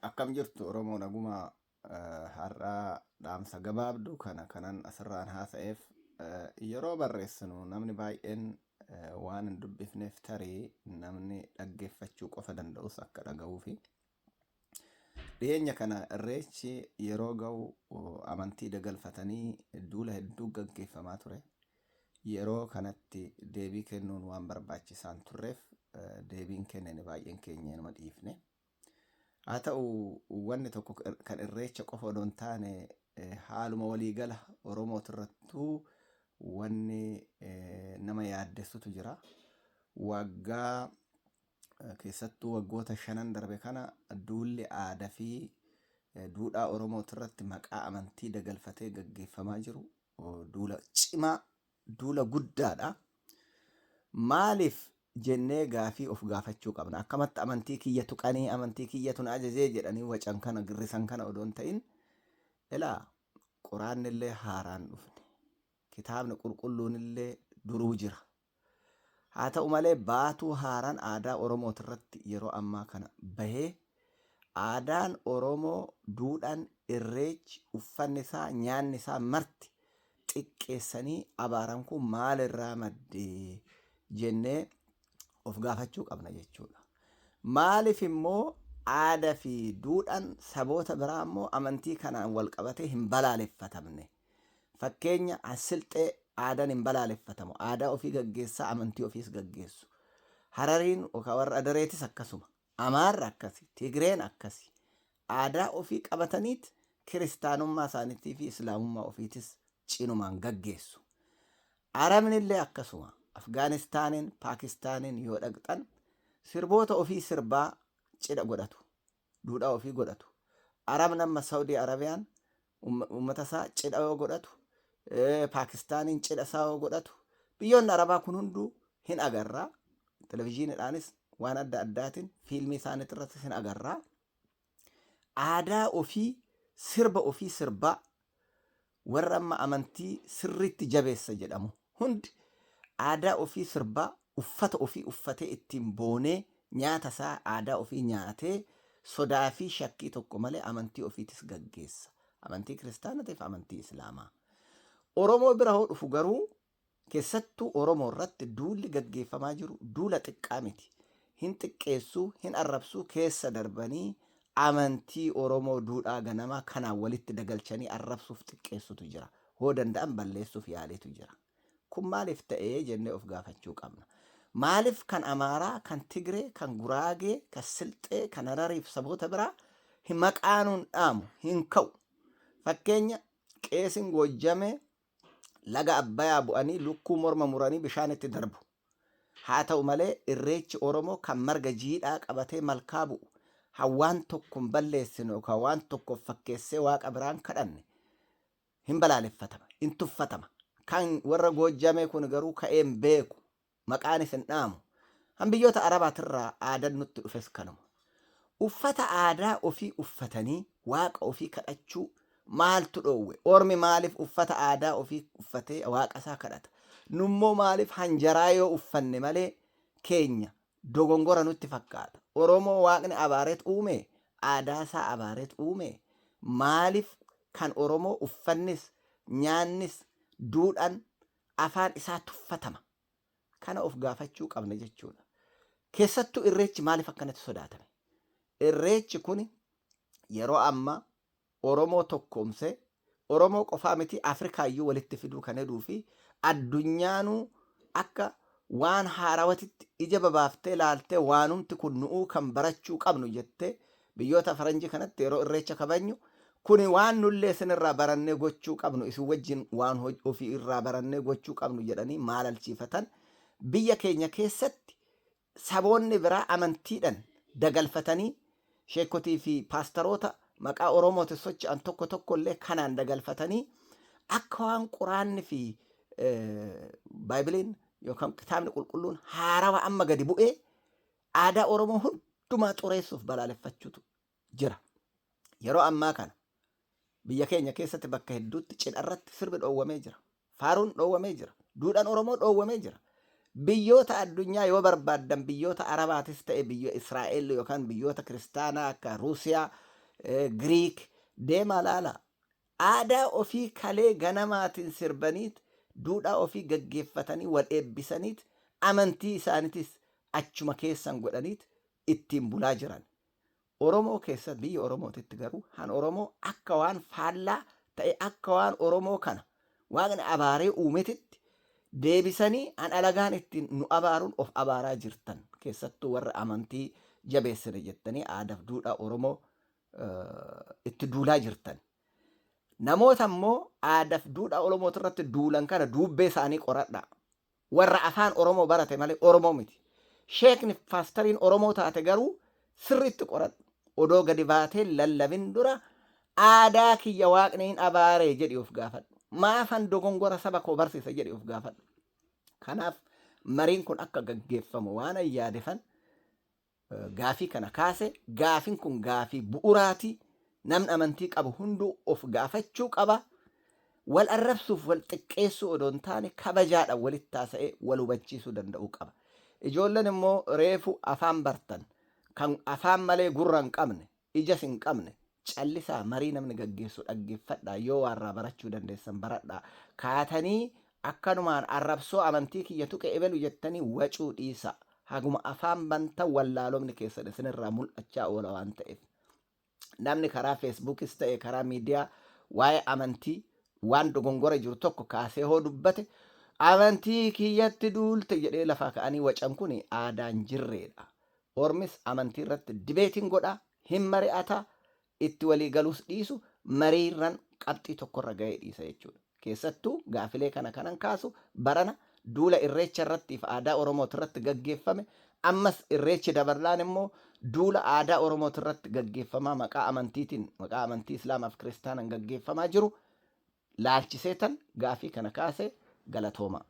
Akkam jirtu Oromoo naguma har'aa dhaamsa gabaabdu kana kanan asirraan haasa'eef yeroo barreessinu namni baay'een waan hin dubbifneef tarii namni dhaggeeffachuu qofa danda'us akka dhaga'uu fi dhiyeenya kana irreechi yeroo ga'u amantii dagalfatanii duula hedduu gaggeeffamaa ture. Yeroo kanatti deebii kennuun waan barbaachisaan turreef deebiin kennine baay'een keenya nama dhiifne. Haa ta'u wanni tokko kan irreecha qofa odoo hin taane haaluma waliigala Oromootirrattuu wanni nama yaaddessutu jira. Waggaa keessattuu waggoota 5 darbe kana duulli aadaa fi duudhaa Oromootirratti maqaa amantii dagalfatee gaggeeffamaa jiru duula cimaa, duula guddaadha. Maaliif jennee gaafii of gaafachuu qabna. Akkamatti amantii kiyya tuqanii amantii kiyyatu na ajajee jedhanii wacan kana girrisan kana odoon ta'in ilaa quraanni illee haaraan dhufne. Kitaabni qulqulluun illee duruu jira. Haa ta'u malee baatuu haaraan aadaa Oromootirratti yeroo ammaa kana bahee aadaan Oromoo duudhaan irreechi uffanni isaa nyaanni isaa marti xiqqeessanii abaaran kun maalirraa maddee jennee of gaafachuu qabna jechuudha. Maaliif immoo aadaa fi duudhaan saboota biraa immoo amantii kanaan wal qabatee hin balaaleffatamne. Fakkeenya Asilxee aadaan hin balaaleffatamu. Aadaa ofii gaggeessaa amantii ofiis gaggeessu. Harariin yookaan warra Adareetis akkasuma. Amaarri akkasi. Tigreen akkasi. Aadaa ofii qabataniit kiristaanummaa isaaniitii fi islaamummaa ofiitis cinumaan gaggeessu. Arabni illee akkasuma. Afgaanistaaniin, Paakistaaniin yoo dhaqxan sirboota ofii sirbaa cidha godhatu. Duudhaa ofii godhatu. Arabni amma Saawudii Arabiyaan uummata isaa cidha yoo godhatu, Paakistaaniin cidha isaa yoo godhatu, biyyoonni Arabaa kun hunduu hin agarraa. Televezyiiniidhaanis waan adda addaatiin fiilmii isaaniitirrattis hin agarraa. Aadaa ofii sirba ofii sirbaa warra amma amantii sirriitti jabeessa jedhamu hundi aadaa ofii sirbaa uffata ofii uffatee ittiin boonee nyaata isaa aadaa ofii nyaatee sodaa fi shakkii tokko malee amantii ofiitis gaggeessa. Amantii kiristaanaatiif amantii islaamaa. Oromoo bira hoo dhufu garuu keessattuu Oromoo irratti duulli gaggeeffamaa jiru duula xiqqaa miti. Hin xiqqeessuu, hin arrabsuu keessa darbanii amantii Oromoo duudhaa ganamaa kanaan walitti dagalchanii arrabsuuf xiqqeessutu jira. Hoo danda'an balleessuuf yaaleetu jira. Kun maaliif ta'ee jennee of gaafachuu qabna. Maaliif kan Amaaraa, kan Tigree, kan Guraagee, kan Silxee, kan Harariif saboota biraa hin maqaanuun dhaamu, hin ka'u. Fakkeenya qeesiin Goojjamee laga Abbayaa bu'anii lukkuu morma muranii bishaan itti darbu. Haa ta'u malee irreechi Oromoo kan marga jiidhaa qabatee malkaa bu'u. Hawaan tokko hin balleessinu yookaan waan tokko fakkeessee waaqa biraan kadhanne hin balaaleffatama, hin tuffatama. Kan warra Goojjamee kun garuu ka'een beeku maqaanis hin dhaamu. Han biyyoota Arabaatirraa aadaan nutti dhufes kanuma. Uffata aadaa ofii uffatanii waaqa ofii kadhachuu maaltu dhoowwe? Ormi maaliif uffata aadaa ofii uffatee waaqa isaa kadhata? Nummoo maaliif hanjaraa yoo uffanne malee keenya dogongora nutti fakkaata. Oromoo waaqni abaareet uume, aadaa isaa abaareet uume. Maaliif kan Oromoo uffannis nyaannis duudhaan afaan isaa tuffatama? Kana of gaafachuu qabna jechuudha. Keessattuu irreechi maaliif akkanatti sodaatame? Irreechi kun yeroo ammaa Oromoo tokkoomsee Oromoo qofaa miti Afrikaayyuu walitti fiduu kan heduu fi addunyaanuu akka waan haarawatitti ija babaaftee laaltee waanumti kun nu'uu kan barachuu qabnu jettee biyyoota faranjii kanatti yeroo irreecha kabajnu kuni waan nullee isinirraa barannee gochuu qabnu isin wajjin waan ofii irraa barannee gochuu qabnu jedhanii maalalchiifatan biyya keenya keessatti saboonni biraa amantiidhaan dagalfatanii sheekotii fi paastaroota maqaa Oromootiin socho'an tokko tokko illee kanaan dagalfatanii akka waan quraanni fi baaybiliin yookaan kitaabni qulqulluun haarawa amma gadi bu'ee aadaa Oromoo hundumaa xureessuuf balaaleffachuutu jira. Yeroo ammaa kana biyya keenya keessatti bakka hedduutti cidharratti sirbi dhoowwamee jira. Faaruun dhoowwamee jira. Duudhaan Oromoo dhoowwamee jira. Biyyoota addunyaa yoo barbaaddan biyyoota Arabaatis ta'e biyya Israa'el yookaan biyyoota kiristaanaa akka Ruusiyaa Giriik deemaa laala. Aadaa ofii kalee ganamaatiin sirbaniit duudhaa ofii gaggeeffatanii wal eebbisaniit amantii isaaniitis achuma keessan godhaniit ittiin bulaa jiran. Oromoo keessa biyya Oromootitti garuu han Oromoo akka waan faallaa ta'e akka waan Oromoo kana waaqni abaaree uumetitti deebisanii an alagaan ittiin nu abaaruun of abaaraa jirtan. Keessattuu warra amantii jabeessine jettanii aadaaf duudhaa Oromoo itti duulaa jirtan. Namoota immoo aadaaf duudhaa Oromoo irratti duulan kana duubbee isaanii qoradha. Warra afaan Oromoo barate malee Oromoo miti. Sheekni faastariin Oromoo taate garuu sirriitti qoradhu. Odoo gadi baatee lallabin dura aadaa kiyya waaqni hin abaaree jedhi of gaafadhu. Maafan dogongora saba koo barsiisa jedhi of gaafadhu. Kanaaf mariin kun akka gaggeeffamu waan ayyaadefan gaafii kana kaase. Gaafiin kun gaafii bu'uraati. Namni amantii qabu hunduu of gaafachuu qaba. Wal arrabsuuf wal xiqqeessuu odoo hin taane kabajaadhaan walitti taasa'ee wal hubachiisuu danda'uu qaba. Ijoolleen immoo reefu afaan bartan kan afaan malee gurra hin qabne ijas hin qabne callisaa marii namni gaggeessu dhaggeeffadhaa. Yoo warraa barachuu dandeessan baradhaa. Kaatanii akkanumaan arrabsoo amantii kiyya tuqe ebelu jettanii wacuu dhiisa. Haguma afaan bantan wallaalomni keessan isinirraa mul'achaa oola waan ta'eef. Namni karaa feesbuukis ta'e karaa miidiyaa waa'ee amantii waan dogongora jiru tokko kaasee hoo dubbate amantii kiyyatti duulte jedhee lafaa ka'anii wacan kun aadaan jirreedha. Ormis amantii irratti dibeetiin godha, hin mari'ata, itti walii galuus dhiisu, mariirran qabxii tokkorra ga'ee dhiisa jechuudha. Keessattuu gaafilee kanan kaasu barana duula irreecha irrattiif aadaa Oromooti irratti gaggeeffame. Ammas irreechi dabarlaan immoo duula aadaa Oromooti irratti gaggeeffamaa maqaa amantiitiin maqaa amantii Islaamaaf Kiristaanan gaggeeffamaa jiru laalchiseetan gaafii kana kaase galatooma.